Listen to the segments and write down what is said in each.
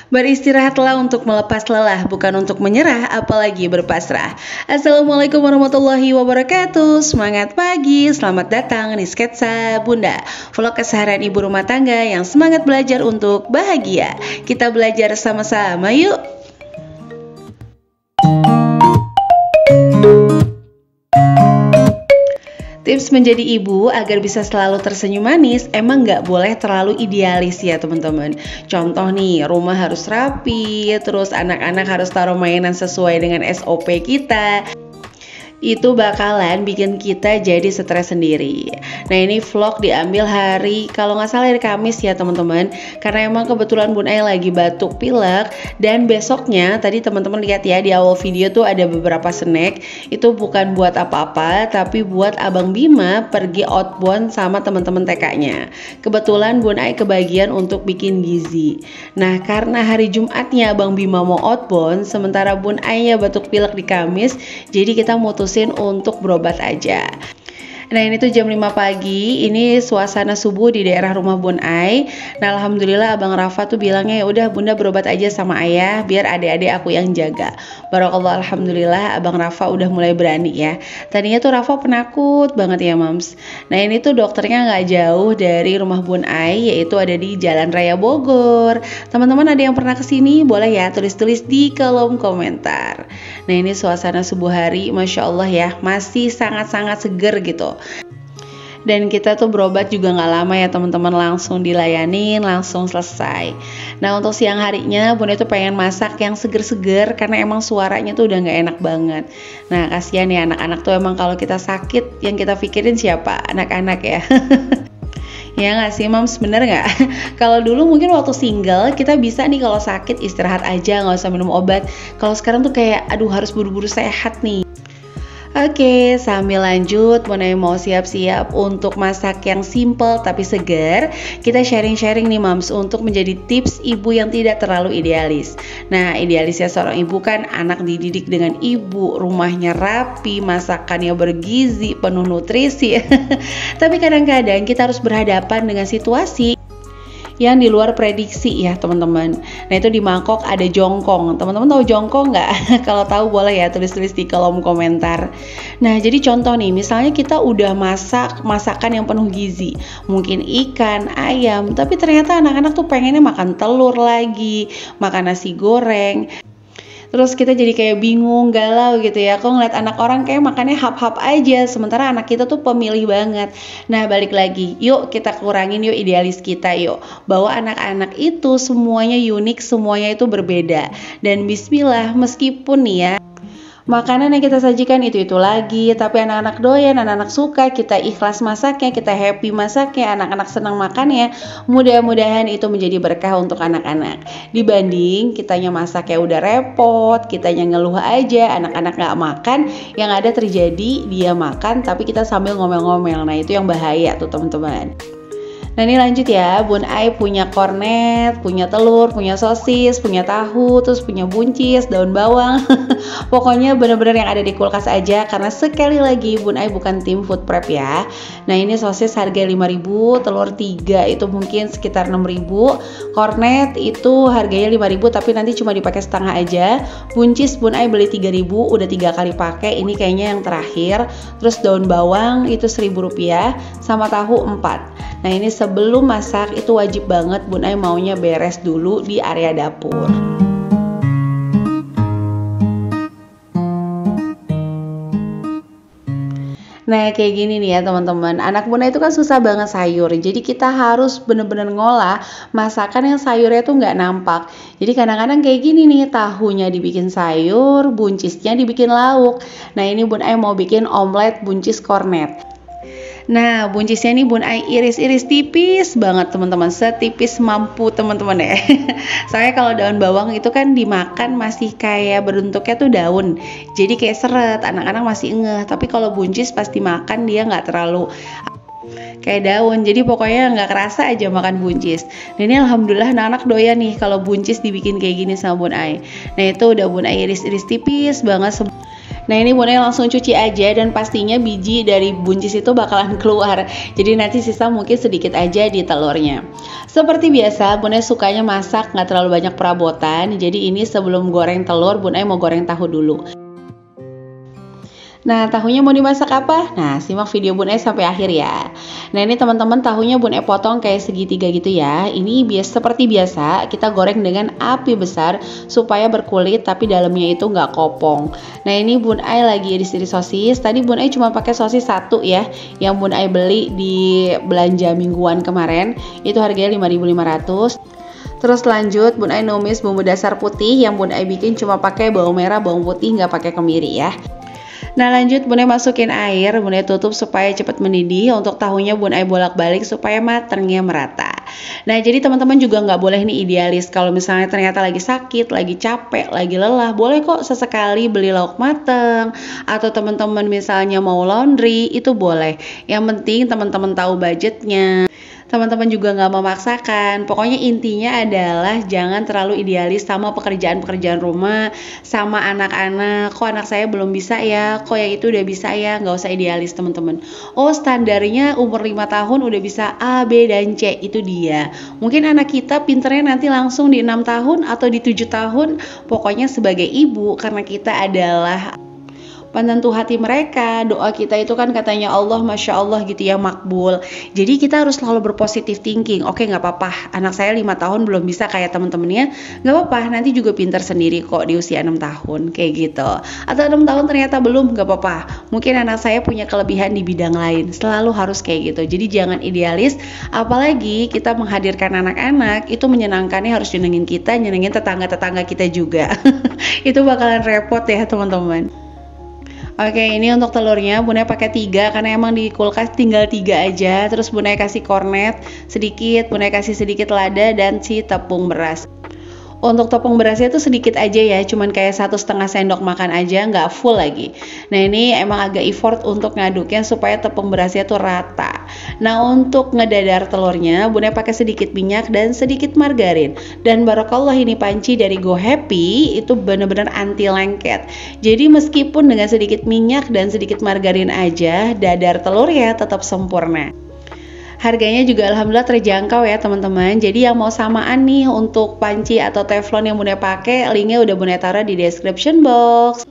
Beristirahatlah untuk melepas lelah, bukan untuk menyerah, apalagi berpasrah. Assalamualaikum warahmatullahi wabarakatuh. Semangat pagi, selamat datang di Sketsa Bunda, vlog keseharian ibu rumah tangga yang semangat belajar untuk bahagia. Kita belajar sama-sama yuk. Tips menjadi ibu agar bisa selalu tersenyum manis emang nggak boleh terlalu idealis ya teman-teman. Contoh nih, rumah harus rapi, terus anak-anak harus taruh mainan sesuai dengan SOP kita. Itu bakalan bikin kita jadi stres sendiri. Nah, ini vlog diambil hari, kalau nggak salah hari Kamis ya teman-teman, karena emang kebetulan Bun Ai lagi batuk pilek. Dan besoknya tadi teman-teman lihat ya di awal video tuh ada beberapa snack. Itu bukan buat apa-apa, tapi buat Abang Bima pergi outbound sama teman-teman TK-nya. Kebetulan Bun Ai kebagian untuk bikin gizi. Nah, karena hari Jumatnya Abang Bima mau outbound, sementara Bun Ai ya batuk pilek di Kamis, jadi kita mutusin untuk berobat aja. Nah, ini tuh jam 5 pagi, ini suasana subuh di daerah rumah Bun Ai. Nah, alhamdulillah Abang Rafa tuh bilangnya ya udah Bunda berobat aja sama ayah biar adik-adik aku yang jaga. Barakallah, alhamdulillah Abang Rafa udah mulai berani ya. Tadinya tuh Rafa penakut banget ya Mams. Nah, ini tuh dokternya nggak jauh dari rumah Bun Ai, yaitu ada di Jalan Raya Bogor. Teman-teman ada yang pernah kesini? Boleh ya tulis-tulis di kolom komentar. Nah, ini suasana subuh hari, Masya Allah ya, masih sangat-sangat seger gitu. Dan kita tuh berobat juga nggak lama ya teman-teman, langsung dilayanin, langsung selesai. Nah, untuk siang harinya Bunda itu pengen masak yang seger-seger karena emang suaranya tuh udah nggak enak banget. Nah, kasihan ya anak-anak tuh, emang kalau kita sakit yang kita pikirin siapa? Anak-anak ya. Ya nggak sih Mams, bener nggak? Kalau dulu mungkin waktu single kita bisa nih kalau sakit istirahat aja, nggak usah minum obat. Kalau sekarang tuh kayak aduh harus buru-buru sehat nih. Oke, sambil lanjut Bun Ai mau siap-siap untuk masak yang simple tapi segar. Kita sharing-sharing nih Mams untuk menjadi tips ibu yang tidak terlalu idealis. Nah, idealisnya seorang ibu kan anak dididik dengan ibu, rumahnya rapi, masakannya bergizi, penuh nutrisi. Tapi kadang-kadang kita harus berhadapan dengan situasi yang di luar prediksi ya teman-teman. Nah, itu di mangkok ada jongkong. Teman-teman tahu jongkong nggak? Kalau tahu boleh ya tulis-tulis di kolom komentar. Nah, jadi contoh nih, misalnya kita udah masak masakan yang penuh gizi, mungkin ikan, ayam, tapi ternyata anak-anak tuh pengennya makan telur lagi, makan nasi goreng. Terus kita jadi kayak bingung, galau gitu ya. Kok ngeliat anak orang kayak makannya hap-hap aja, sementara anak kita tuh pemilih banget. Nah, balik lagi, yuk kita kurangin yuk idealis kita yuk. Bahwa anak-anak itu semuanya unik, semuanya itu berbeda. Dan bismillah, meskipun nih ya makanan yang kita sajikan itu lagi, tapi anak-anak doyan, anak-anak suka, kita ikhlas masaknya, kita happy masaknya, anak-anak senang makannya. Mudah-mudahan itu menjadi berkah untuk anak-anak. Dibanding kitanya masaknya udah repot, kitanya ngeluh aja, anak-anak nggak makan, yang ada terjadi dia makan tapi kita sambil ngomel-ngomel. Nah, itu yang bahaya tuh teman-teman. Nah, ini lanjut ya, Bun Ai punya kornet, punya telur, punya sosis, punya tahu, terus punya buncis, daun bawang. Pokoknya bener-bener yang ada di kulkas aja, karena sekali lagi Bun Ai bukan tim food prep ya. Nah, ini sosis harga 5.000, telur 3 itu mungkin sekitar 6.000, kornet itu harganya 5.000 tapi nanti cuma dipakai setengah aja. Buncis Bun Ai beli 3.000, udah 3 kali pakai, ini kayaknya yang terakhir. Terus daun bawang itu 1.000 rupiah, sama tahu 4. Nah, ini sebelum masak itu wajib banget Bun Ai maunya beres dulu di area dapur. Nah, kayak gini nih ya teman-teman, anak Bunda itu kan susah banget sayur, jadi kita harus bener-bener ngolah masakan yang sayurnya tuh nggak nampak. Jadi kadang-kadang kayak gini nih, tahunya dibikin sayur, buncisnya dibikin lauk. Nah, ini Bun Ai mau bikin omelet buncis kornet. Nah, buncisnya ini Bun Ai iris-iris tipis banget teman-teman, setipis mampu teman-teman ya. Soalnya kalau daun bawang itu kan dimakan masih kayak bentuknya tuh daun, jadi kayak seret, anak-anak masih ngeh. Tapi kalau buncis pas dimakan dia nggak terlalu kayak daun, jadi pokoknya nggak kerasa aja makan buncis. Dan ini alhamdulillah anak-anak doyan nih kalau buncis dibikin kayak gini sama Bun Ai. Nah, itu udah Bun Ai iris-iris tipis banget. Nah ini Bun Ai langsung cuci aja dan pastinya biji dari buncis itu bakalan keluar. Jadi nanti sisa mungkin sedikit aja di telurnya. Seperti biasa Bun Ai sukanya masak nggak terlalu banyak perabotan. Jadi ini sebelum goreng telur Bun Ai mau goreng tahu dulu. Nah, tahunya mau dimasak apa? Nah, simak video Bun Ai sampai akhir ya. Nah, ini teman-teman tahunya Bun Ai potong kayak segitiga gitu ya. Ini seperti biasa, kita goreng dengan api besar supaya berkulit tapi dalamnya itu nggak kopong. Nah, ini Bun Ai lagi iris-iris sosis. Tadi Bun Ai cuma pakai sosis satu ya, yang Bun Ai beli di belanja mingguan kemarin. Itu harganya 5.500. Terus lanjut Bun Ai numis bumbu dasar putih yang Bun Ai bikin cuma pakai bawang merah, bawang putih, nggak pakai kemiri ya. Nah lanjut Bun Ai masukin air, Bun Ai tutup supaya cepat mendidih. Untuk tahunya Bun Ai bolak-balik supaya matangnya merata. Nah jadi teman-teman juga nggak boleh nih idealis. Kalau misalnya ternyata lagi sakit, lagi capek, lagi lelah, boleh kok sesekali beli lauk mateng. Atau teman-teman misalnya mau laundry, itu boleh. Yang penting teman-teman tahu budgetnya. Teman-teman juga nggak memaksakan. Pokoknya intinya adalah jangan terlalu idealis sama pekerjaan-pekerjaan rumah, sama anak-anak. Kok anak saya belum bisa ya? Kok yang itu udah bisa ya? Nggak usah idealis teman-teman. Oh standarnya umur 5 tahun udah bisa A, B, dan C. Itu dia. Mungkin anak kita pinternya nanti langsung di 6 tahun atau di 7 tahun. Pokoknya sebagai ibu, karena kita adalah penentu hati mereka, doa kita itu kan katanya Allah, Masya Allah gitu ya, makbul. Jadi kita harus selalu berpositif thinking. Oke gak apa-apa, anak saya 5 tahun belum bisa kayak temen-temennya, gak apa-apa, nanti juga pintar sendiri kok di usia 6 tahun, kayak gitu. Atau 6 tahun ternyata belum, gak apa-apa, mungkin anak saya punya kelebihan di bidang lain. Selalu harus kayak gitu. Jadi jangan idealis, apalagi kita menghadirkan anak-anak, itu menyenangkannya harus nyenengin kita, nyenengin tetangga-tetangga kita juga. Itu bakalan repot ya teman-teman. Oke, ini untuk telurnya Bun Ai pakai 3 karena emang di kulkas tinggal 3 aja. Terus Bun Ai kasih kornet sedikit, Bun Ai kasih sedikit lada dan si tepung beras. Untuk tepung berasnya itu sedikit aja ya, cuman kayak 1,5 sendok makan aja, nggak full lagi. Nah ini emang agak effort untuk ngaduknya supaya tepung berasnya tuh rata. Nah untuk ngedadar telurnya, Bun Ai pakai sedikit minyak dan sedikit margarin. Dan barokallah ini panci dari Go Happy itu bener-bener anti lengket. Jadi meskipun dengan sedikit minyak dan sedikit margarin aja, dadar telurnya tetap sempurna. Harganya juga alhamdulillah terjangkau ya teman-teman. Jadi yang mau samaan nih untuk panci atau teflon yang Bun Ai pakai, linknya udah Bun Ai taruh di description box.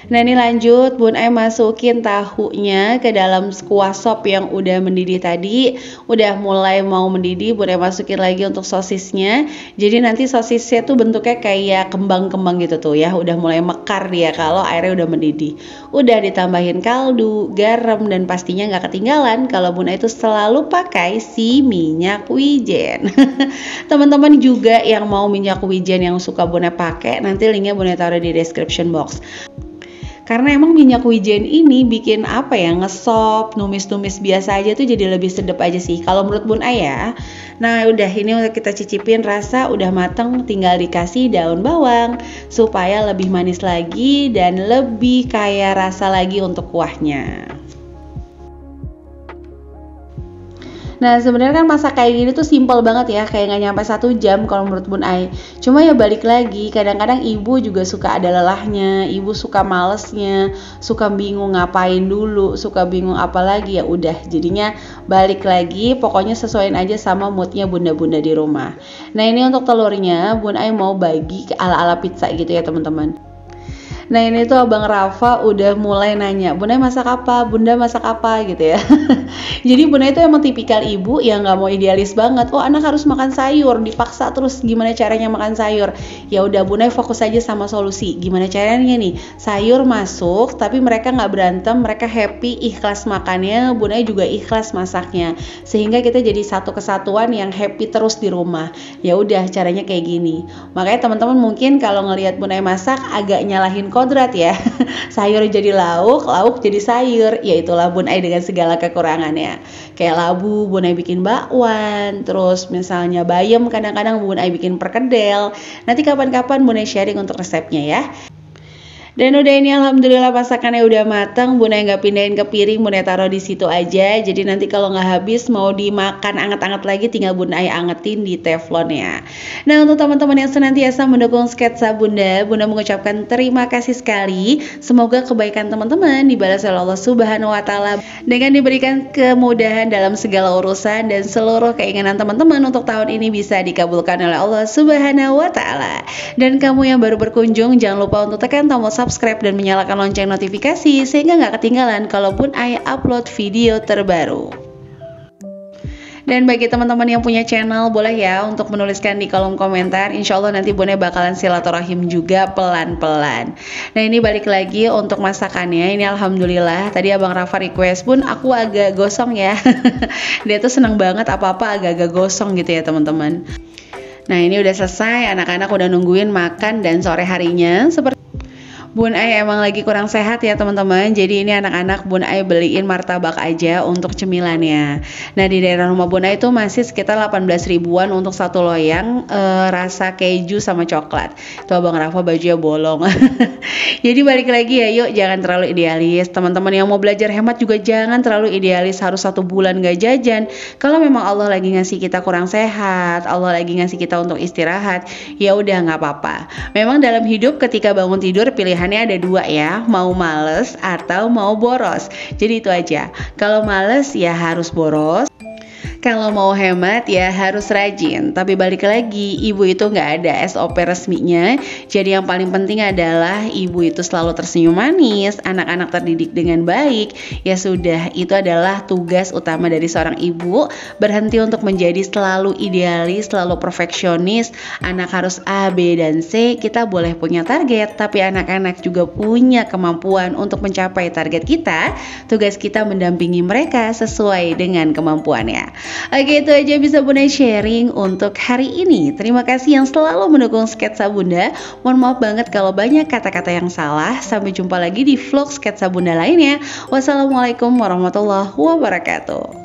Nah ini lanjut Bun Ai masukin tahunya ke dalam kuah sop yang udah mendidih tadi. Udah mulai mau mendidih, Bun Ai masukin lagi untuk sosisnya. Jadi nanti sosisnya tuh bentuknya kayak kembang-kembang gitu tuh ya. Udah mulai mekar dia kalau airnya udah mendidih. Udah ditambahin kaldu, garam, dan pastinya nggak ketinggalan kalau Bun Ai itu selalu pakai si minyak wijen. Teman-teman juga yang mau minyak wijen yang suka Bun Ai pakai, nanti linknya Bun Ai taruh di description box. Karena emang minyak wijen ini bikin apa ya, ngesop, numis-numis biasa aja tuh jadi lebih sedap aja sih kalau menurut Bun Ai ya. Nah udah ini udah kita cicipin, rasa udah mateng, tinggal dikasih daun bawang supaya lebih manis lagi dan lebih kaya rasa lagi untuk kuahnya. Nah sebenarnya kan masak kayak gini tuh simple banget ya, kayak nggak nyampe 1 jam kalau menurut Bun Ai. Cuma ya balik lagi, kadang-kadang ibu juga suka ada lelahnya, ibu suka malesnya, suka bingung ngapain dulu, suka bingung apa lagi, ya udah jadinya balik lagi, pokoknya sesuaiin aja sama moodnya bunda-bunda di rumah. Nah ini untuk telurnya Bun Ai mau bagi ke ala-ala pizza gitu ya teman-teman. Nah ini tuh Abang Rafa udah mulai nanya, Bunda masak apa? Bunda masak apa? Gitu ya. Jadi Bunda itu emang tipikal ibu yang nggak mau idealis banget. Oh anak harus makan sayur, dipaksa terus gimana caranya makan sayur? Ya udah Bunda fokus aja sama solusi. Gimana caranya nih? Sayur masuk, tapi mereka nggak berantem, mereka happy, ikhlas makannya. Bunda juga ikhlas masaknya. Sehingga kita jadi satu kesatuan yang happy terus di rumah. Ya udah caranya kayak gini. Makanya teman-teman mungkin kalau ngelihat Bunda masak agak nyalahin kodrat ya. Sayur jadi lauk, lauk jadi sayur. Ya itulah Bun Ai dengan segala kekurangannya. Kayak labu Bun Ai bikin bakwan, terus misalnya bayam kadang-kadang Bun Ai bikin perkedel. Nanti kapan-kapan Bun Ai sharing untuk resepnya ya. Dan udah ini alhamdulillah masakannya udah mateng, Bunda nggak pindahin ke piring, Bunda taruh di situ aja. Jadi nanti kalau nggak habis mau dimakan anget-anget lagi, tinggal Bunda angetin di teflon ya. Nah untuk teman-teman yang senantiasa mendukung sketsa Bunda mengucapkan terima kasih sekali. Semoga kebaikan teman-teman dibalas oleh Allah Subhanahu Wa Taala dengan diberikan kemudahan dalam segala urusan dan seluruh keinginan teman-teman untuk tahun ini bisa dikabulkan oleh Allah Subhanahu Wa Taala. Dan kamu yang baru berkunjung jangan lupa untuk tekan tombol subscribe dan menyalakan lonceng notifikasi sehingga nggak ketinggalan kalaupun Ayah upload video terbaru. Dan bagi teman-teman yang punya channel boleh ya untuk menuliskan di kolom komentar. Insya Allah nanti Bunda bakalan silaturahim juga pelan-pelan. Nah ini balik lagi untuk masakannya. Ini alhamdulillah tadi Abang Rafa request pun aku agak gosong ya. Dia tuh seneng banget apa-apa agak-agak gosong gitu ya teman-teman. Nah ini udah selesai, anak-anak udah nungguin makan dan sore harinya seperti Bun Ai emang lagi kurang sehat ya teman-teman. Jadi ini anak-anak Bun Ai beliin martabak aja untuk cemilannya. Nah di daerah rumah Bun Ai itu masih sekitar 18 ribuan untuk satu loyang rasa keju sama coklat. Tuh Abang Rafa bajunya bolong. Jadi balik lagi ya, yuk jangan terlalu idealis. Teman-teman yang mau belajar hemat juga jangan terlalu idealis harus 1 bulan gak jajan. Kalau memang Allah lagi ngasih kita kurang sehat, Allah lagi ngasih kita untuk istirahat, ya udah nggak apa-apa. Memang dalam hidup ketika bangun tidur pilihannya ada 2 ya, mau males atau mau boros. Jadi itu aja. Kalau males ya harus boros. Kalau mau hemat ya harus rajin. Tapi balik lagi, ibu itu nggak ada SOP resminya. Jadi yang paling penting adalah ibu itu selalu tersenyum manis, anak-anak terdidik dengan baik. Ya sudah, itu adalah tugas utama dari seorang ibu. Berhenti untuk menjadi selalu idealis, selalu perfeksionis. Anak harus A, B, dan C. Kita boleh punya target, tapi anak-anak juga punya kemampuan untuk mencapai target kita. Tugas kita mendampingi mereka sesuai dengan kemampuannya. Oke, itu aja bisa Bunda sharing untuk hari ini. Terima kasih yang selalu mendukung sketsa Bunda. Mohon maaf banget kalau banyak kata-kata yang salah. Sampai jumpa lagi di vlog sketsa Bunda lainnya. Wassalamualaikum warahmatullahi wabarakatuh.